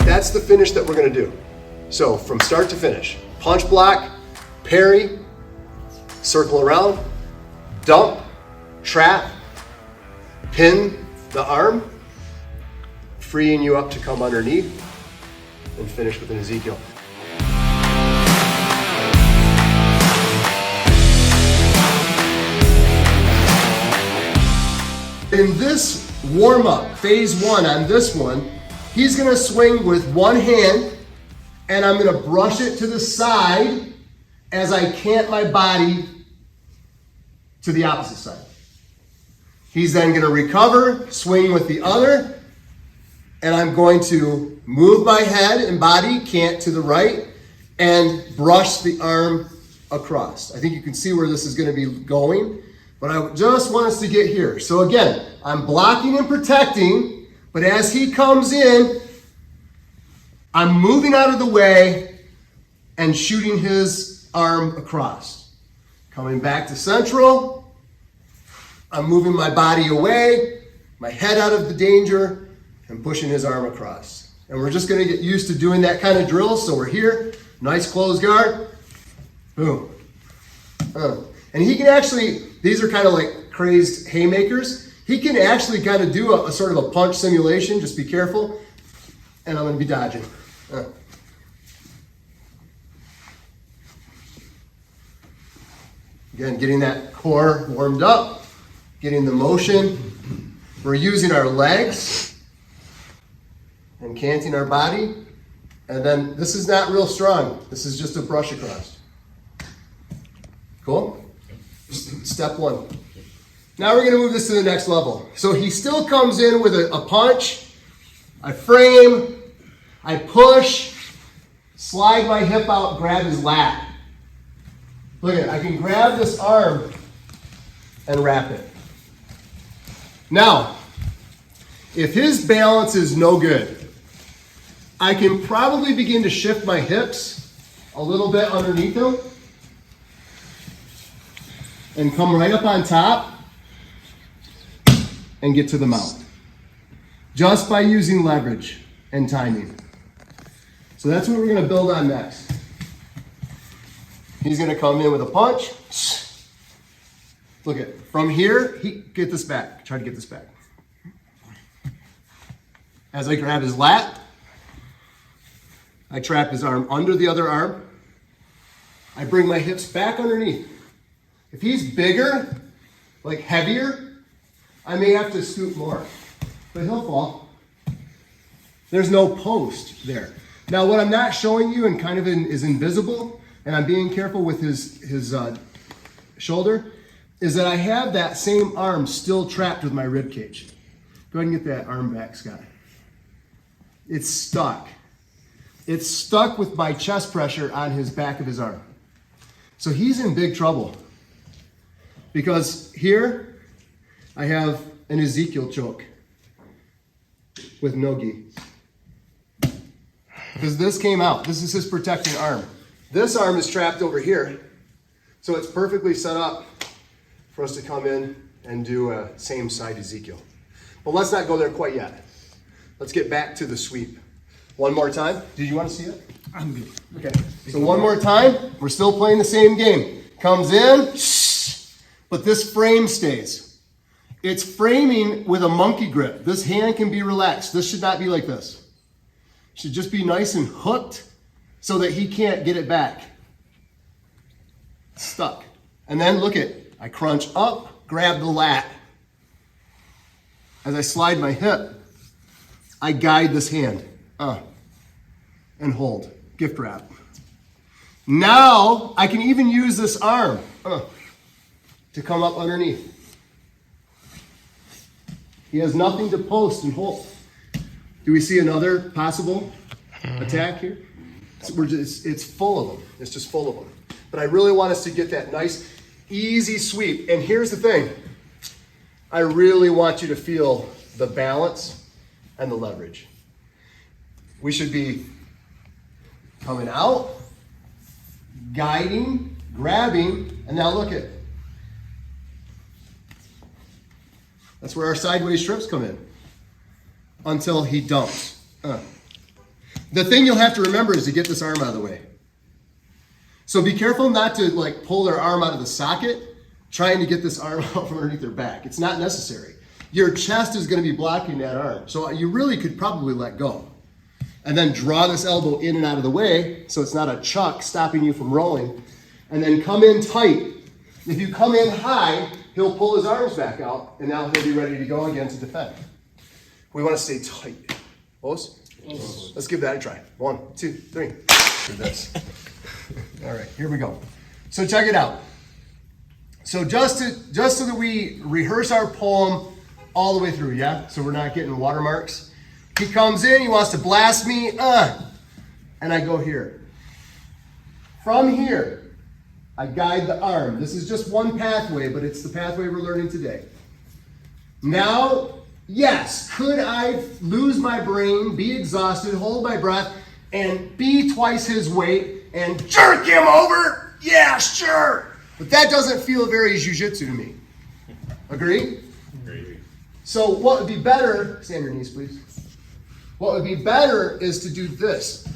That's the finish that we're gonna do. So from start to finish, punch block, parry, circle around, dump, trap, pin the arm, freeing you up to come underneath, and finish with an Ezekiel. In this warm-up, phase 1 on this one, he's gonna swing with one hand, and I'm gonna brush it to the side as I cant my body to the opposite side. He's then gonna recover, swing with the other, and I'm going to move my head and body, cant to the right, and brush the arm across. I think you can see where this is gonna be going, but I just want us to get here. So again, I'm blocking and protecting, but as he comes in, I'm moving out of the way and shooting his arm across. Coming back to central, I'm moving my body away, my head out of the danger, and pushing his arm across. And we're just gonna get used to doing that kind of drill. So we're here, nice close guard, boom. And he can actually, these are kind of like crazed haymakers. He can actually kind of do a sort of a punch simulation, just be careful. And I'm gonna be dodging. Again, getting that core warmed up, getting the motion. We're using our legs and canting our body. And then this is not real strong. This is just a brush across. Cool? Step 1. Now we're gonna move this to the next level. So he still comes in with a punch. I frame, I push, slide my hip out, grab his lat. Look at it, I can grab this arm and wrap it. Now, if his balance is no good, I can probably begin to shift my hips a little bit underneath him and come right up on top and get to the mount. Just by using leverage and timing. So that's what we're gonna build on next. He's gonna come in with a punch. Look at, from here, get this back, try to get this back. As I grab his lat, I trap his arm under the other arm. I bring my hips back underneath. If he's bigger, like heavier, I may have to scoot more, but he'll fall. There's no post there. Now what I'm not showing you and kind of is invisible, and I'm being careful with his shoulder, is that I have that same arm still trapped with my rib cage. Go ahead and get that arm back, Scott. It's stuck. It's stuck with my chest pressure on his back of his arm. So he's in big trouble. Because here, I have an Ezekiel choke with no-gi. Because this came out. This is his protecting arm. This arm is trapped over here. So it's perfectly set up for us to come in and do a same side Ezekiel. But let's not go there quite yet. Let's get back to the sweep. One more time. Do you want to see it? I'm good. Okay. So one more time. We're still playing the same game. Comes in, but this frame stays. It's framing with a monkey grip. This hand can be relaxed. This should not be like this. It should just be nice and hooked so that he can't get it back. Stuck. And then look at, I crunch up, grab the lat. As I slide my hip, I guide this hand. And hold. Gift wrap. Now I can even use this arm to come up underneath. He has nothing to post and hold. Do we see another possible attack here? It's full of them. It's just full of them. But I really want us to get that nice, easy sweep. And here's the thing. I really want you to feel the balance and the leverage. We should be coming out, guiding, grabbing, and now look at. That's where our sideways strips come in. Until he dumps. The thing you'll have to remember is to get this arm out of the way. So be careful not to like pull their arm out of the socket, trying to get this arm out from underneath their back. It's not necessary. Your chest is going to be blocking that arm. So you really could probably let go. And then draw this elbow in and out of the way so it's not a chuck stopping you from rolling. And then come in tight. If you come in high, he'll pull his arms back out, and now he'll be ready to go again to defend. We want to stay tight. Close? Let's give that a try. 1, 2, 3. Do this. All right, here we go. So check it out. So just so that we rehearse our poem all the way through, yeah? So we're not getting watermarks. He comes in, he wants to blast me, and I go here. From here, I guide the arm. This is just one pathway, but it's the pathway we're learning today. Now, yes, could I lose my brain, be exhausted, hold my breath, and be twice his weight and jerk him over? Yeah, sure. But that doesn't feel very jiu-jitsu to me. Agree? Agree. So what would be better, stand on your knees, please. What would be better is to do this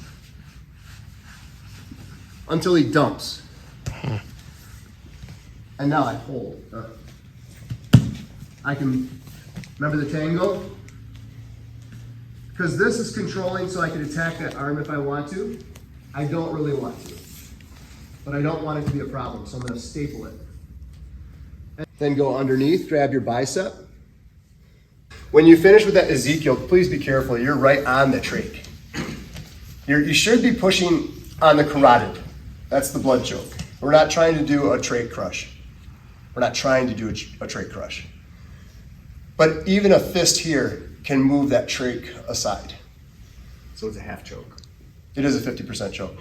until he dumps. And now I hold. I can, remember the tango? Because this is controlling so I can attack that arm if I want to. I don't really want to. But I don't want it to be a problem, so I'm going to staple it. Then go underneath, grab your bicep. When you finish with that Ezekiel, please be careful. You're right on the trach. You should be pushing on the carotid. That's the blood choke. We're not trying to do a trach crush. We're not trying to do a trach crush. But even a fist here can move that trach aside. So it's a half choke. It is a 50% choke.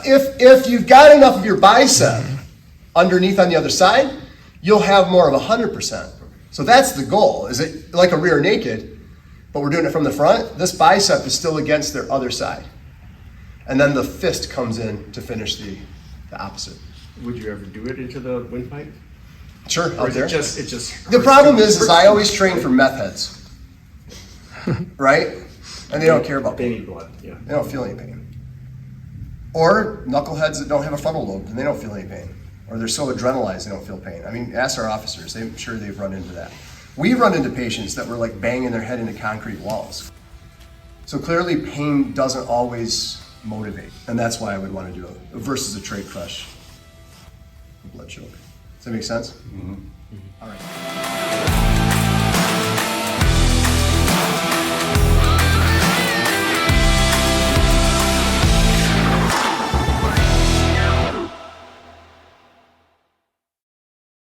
If you've got enough of your bicep underneath on the other side, you'll have more of 100%. So that's the goal. Is it like a rear naked, but we're doing it from the front? This bicep is still against their other side. And then the fist comes in to finish the opposite. Would you ever do it into the windpipe? Sure, Or out is there. it just The problem is I always train for meth heads, right? And they don't care about They pain. need blood, yeah. They don't feel any pain. Or knuckleheads that don't have a frontal lobe and they don't feel any pain. Or they're so adrenalized they don't feel pain. I mean, ask our officers, I'm sure they've run into that. We've run into patients that were like banging their head into concrete walls. So clearly pain doesn't always motivate. And that's why I would want to do it versus a trach crush, a blood choke. Does that make sense? Mm-hmm. All right.